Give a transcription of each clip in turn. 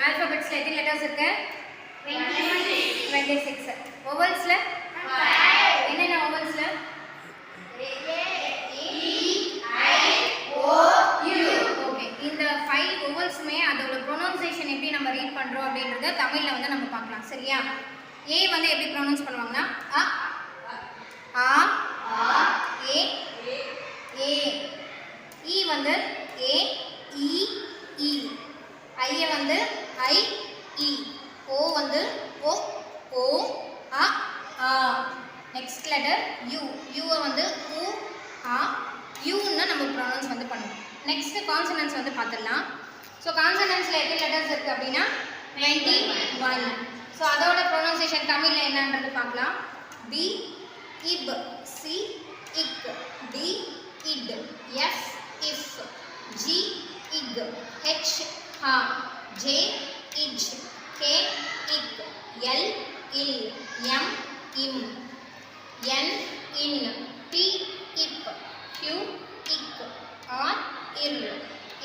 ஆல்பபெட்ஸ்ல எத்தனை லெட்டர்ஸ் இருக்கு? 26. வவல்ஸ்ல என்னென்ன வவல்ஸ்ல? ஓகே, இந்த 5 வவல்ஸுமே அதோட ப்ரொனன்சியேஷன் எப்படி நம்ம ரீட் பண்றோம் அப்படின்றத தமிழ்ல வந்து நம்ம பார்க்கலாம். சரியா? ஏ வந்து எப்படி ப்ரொனவுன்ஸ் பண்ணுவாங்கன்னா அ ஆ ஏ ஏ. இ வந்து ஏ இ இ. ஐ வந்து ஐ இ. ஓ வந்து ஓ ஓ அ ஆ. Next letter U. யூவை வந்து உ ஆ யூன்னா நம்ம ப்ரொனவுன்ஸ் வந்து பண்ணுவோம். நெக்ஸ்ட் கான்சனன்ட்ஸ் வந்து பார்த்துடலாம். ஸோ கான்சனன்ட்ஸில் எத்தனை லெட்டர்ஸ் இருக்குது அப்படின்னா 21. ஸோ அதோட ப்ரொனவுன்சியேஷன் தமிழில் என்னன்றது பார்க்கலாம். பி இப், சி இக், டி இட், எஃப் இஃப், ஜி இக், ஹெச் ஹா, ஜே இஜ், கே இக், எல் இல், எம் இம், என் இன், பி இப், கியூ இக், ஆர் இர்,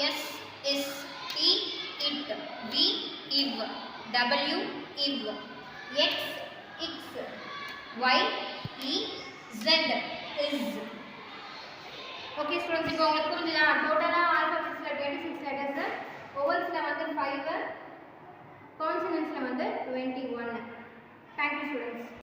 எஸ் இஸ், டி இட், வி இவ், டபிள்யூ இவ், எக்ஸ் இக்ஸ், ஒய் இ, ஜெட் இஸ். ஓகே ஸ்டூடெண்ட்ஸ், இப்போ உங்களுக்கு புரிஞ்சுதா? டோட்டலாக ஆல்பபெட்ஸில் 26 லெட்டர்ஸ், வவல்ஸில் வந்து 5, கான்சனன்ட்ஸில் வந்து 21. Thank you students.